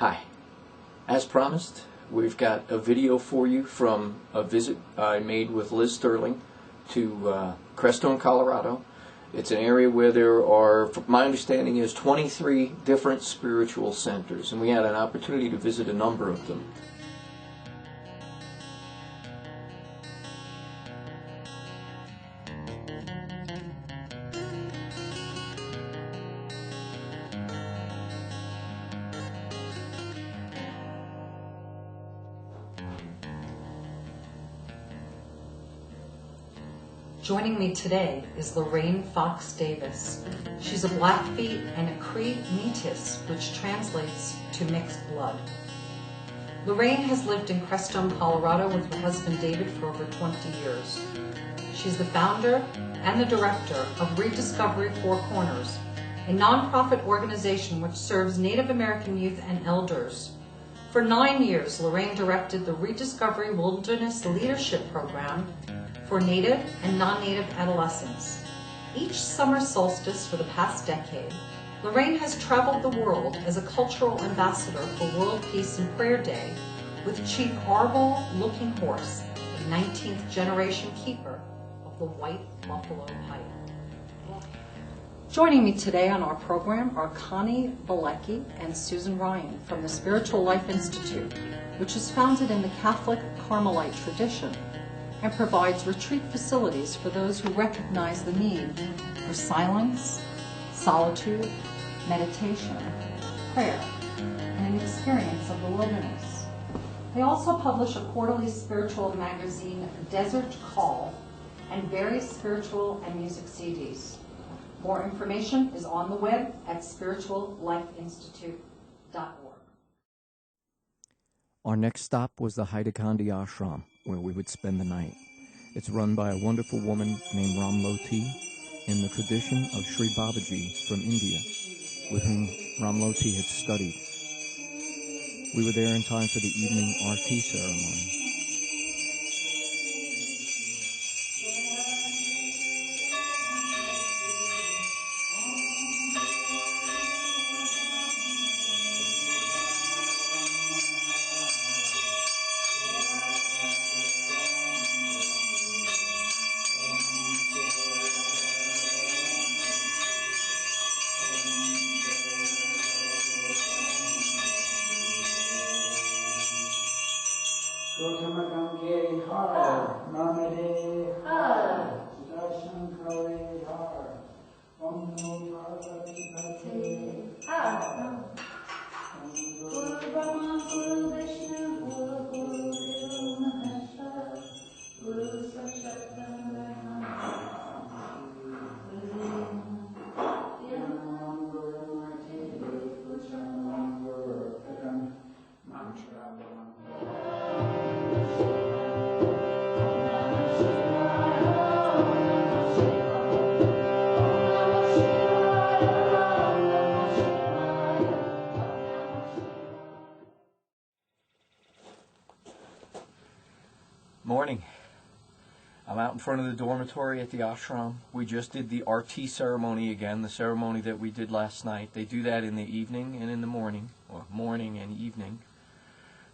Hi. As promised, we've got a video for you from a visit I made with Liz Sterling to Crestone, Colorado. It's an area where there are, my understanding is, 23 different spiritual centers, and we had an opportunity to visit a number of them. Joining me today is Lorraine Fox Davis. She's a Blackfeet and a Cree Métis, which translates to mixed blood. Lorraine has lived in Crestone, Colorado with her husband David for over 20 years. She's the founder and the director of Rediscovery Four Corners, a nonprofit organization which serves Native American youth and elders. For 9 years, Lorraine directed the Rediscovery Wilderness Leadership Program for Native and non-Native adolescents. Each summer solstice for the past decade, Lorraine has traveled the world as a cultural ambassador for World Peace and Prayer Day with Chief Arbol Looking Horse, a 19th generation keeper of the White Buffalo Pipe. Joining me today on our program are Connie Balecki and Susan Ryan from the Spiritual Life Institute, which is founded in the Catholic Carmelite tradition and provides retreat facilities for those who recognize the need for silence, solitude, meditation, prayer, and an experience of the wilderness. They also publish a quarterly spiritual magazine, Desert Call, and various spiritual and music CDs. More information is on the web at spirituallifeinstitute.org. Our next stop was the Haida Gandhi Ashram, where we would spend the night. It's run by a wonderful woman named Ramloti in the tradition of Sri Babaji from India, with whom Ramloti had studied. We were there in time for the evening Aarti ceremony. Morning. I'm out in front of the dormitory at the ashram. We just did the Aarti ceremony again, the ceremony that we did last night. They do that in the evening and in the morning, or morning and evening.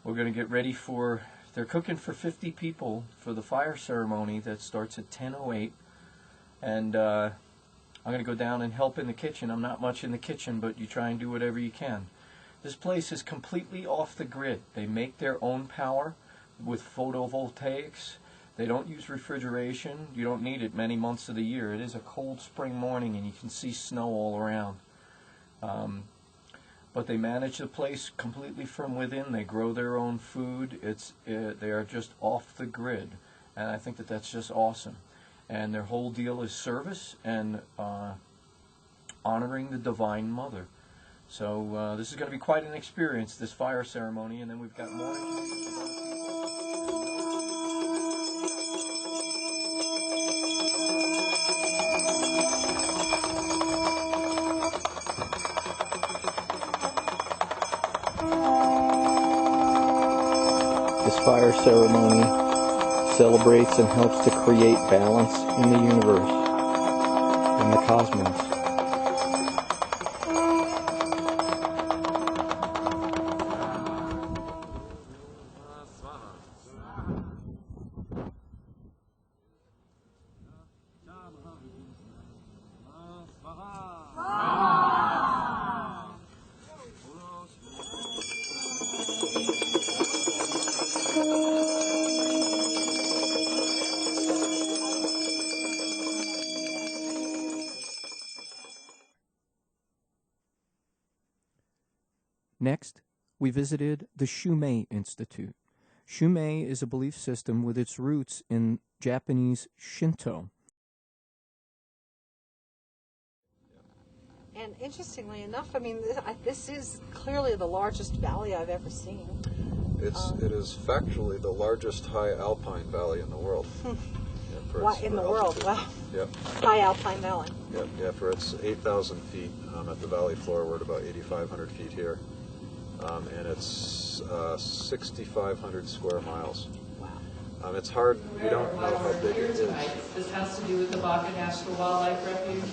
We're going to get ready for, they're cooking for 50 people for the fire ceremony that starts at 10:08. And I'm going to go down and help in the kitchen. I'm not much in the kitchen, but you try and do whatever you can. This place is completely off the grid. They make their own power with photovoltaics. They don't use refrigeration. You don't need it many months of the year. It is a cold spring morning and you can see snow all around. But they manage the place completely from within. They grow their own food. They are just off the grid. And I think that that's just awesome. And their whole deal is service and honoring the Divine Mother. So this is going to be quite an experience, this fire ceremony, and then we've got more. This fire ceremony celebrates and helps to create balance in the universe, in the cosmos. Next, we visited the Shomu Institute. Shomu is a belief system with its roots in Japanese Shinto. And interestingly enough, I mean, this is clearly the largest valley I've ever seen. It is factually the largest high alpine valley in the world. In the world, wow. Yep. High alpine valley. Yep. Yeah, for its 8,000 feet at the valley floor. We're at about 8,500 feet here. And it's 6,500 square miles. Wow. It's hard, we don't know how big it is. This has to do with the Baca National Wildlife Refuge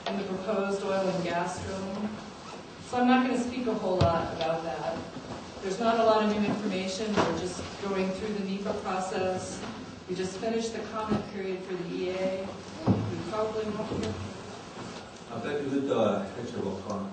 and the proposed oil and gas drilling. So I'm not going to speak a whole lot about that. There's not a lot of new information. We're just going through the NEPA process. We just finished the comment period for the EA. We probably won't hear. Thank you with the picture of comment.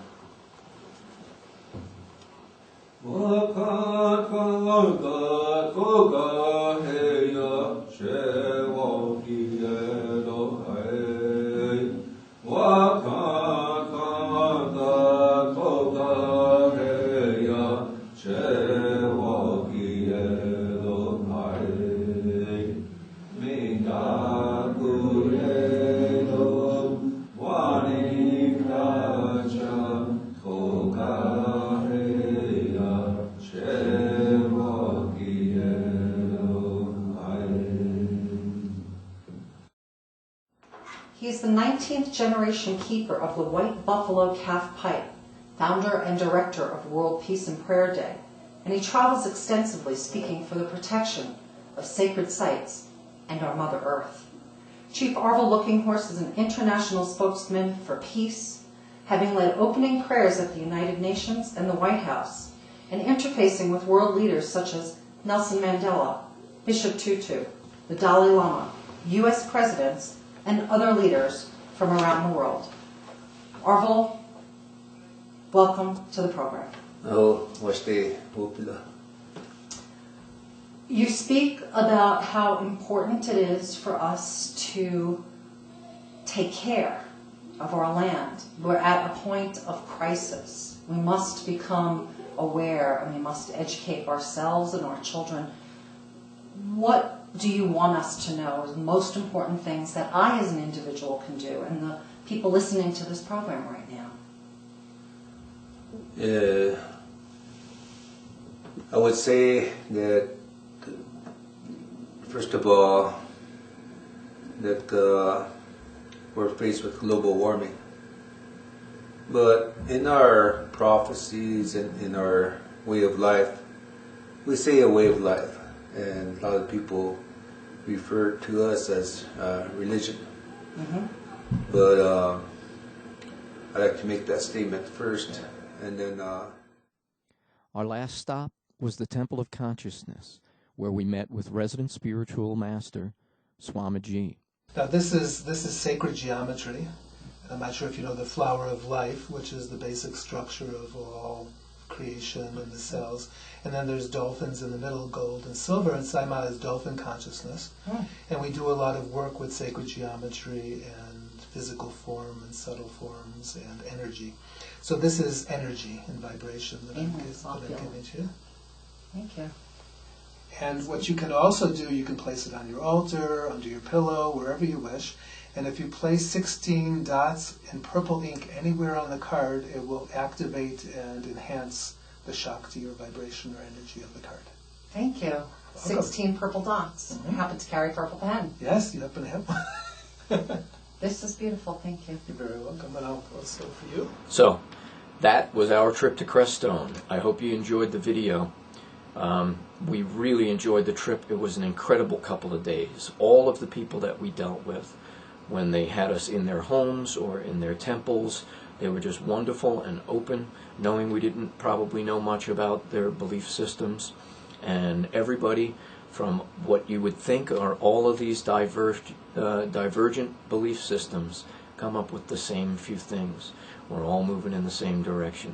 He's the 19th generation keeper of the White Buffalo Calf Pipe, founder and director of World Peace and Prayer Day, and he travels extensively speaking for the protection of sacred sites and our Mother Earth. Chief Arvel Lookinghorse is an international spokesman for peace, having led opening prayers at the United Nations and the White House, and interfacing with world leaders such as Nelson Mandela, Bishop Tutu, the Dalai Lama, U.S. presidents, and other leaders from around the world. Arvel, welcome to the program. Oh, what's the popular? You speak about how important it is for us to take care of our land. We're at a point of crisis. We must become aware and we must educate ourselves and our children. What do you want us to know are the most important things that I as an individual can do and the people listening to this program right now? I would say that, first of all, that we're faced with global warming. But in our prophecies and in our way of life, we say a way of life. And a lot of people refer to us as religion. Mm-hmm. But I'd like to make that statement first, and then... Our last stop was the Temple of Consciousness, where we met with resident spiritual master, Swamiji. Now this is sacred geometry. I'm not sure if you know the flower of life, which is the basic structure of all creation and the cells. And then there's dolphins in the middle, gold and silver, and Saima is dolphin consciousness. And we do a lot of work with sacred geometry and physical form and subtle forms and energy. So this is energy and vibration that I'm giving to you. Thank you. And what you can also do, you can place it on your altar, under your pillow, wherever you wish. And if you place 16 dots in purple ink anywhere on the card, it will activate and enhance the Shakti or vibration or energy of the card. Thank you. 16 purple dots. Mm-hmm. I happen to carry a purple pen. Yes, you happen to have one. This is beautiful. Thank you. You're very welcome, and I'll also for you. So, that was our trip to Crestone. I hope you enjoyed the video. We really enjoyed the trip. It was an incredible couple of days. All of the people that we dealt with, when they had us in their homes or in their temples, they were just wonderful and open, knowing we didn't probably know much about their belief systems. And everybody, from what you would think are all of these divergent belief systems, come up with the same few things. We're all moving in the same direction.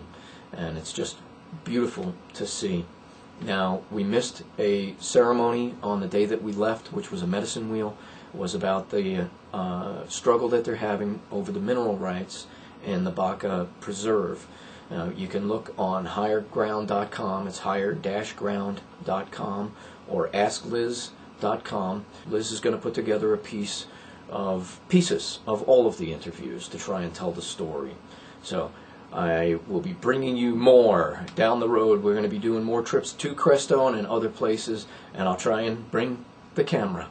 And it's just beautiful to see. Now, we missed a ceremony on the day that we left, which was a medicine wheel. It was about the struggle that they're having over the mineral rights in the Baca Preserve. You can look on higherground.com. It's higher-ground.com, or askliz.com. Liz is going to put together a pieces of all of the interviews to try and tell the story. So I will be bringing you more down the road. We're going to be doing more trips to Crestone and other places, and I'll try and bring the camera.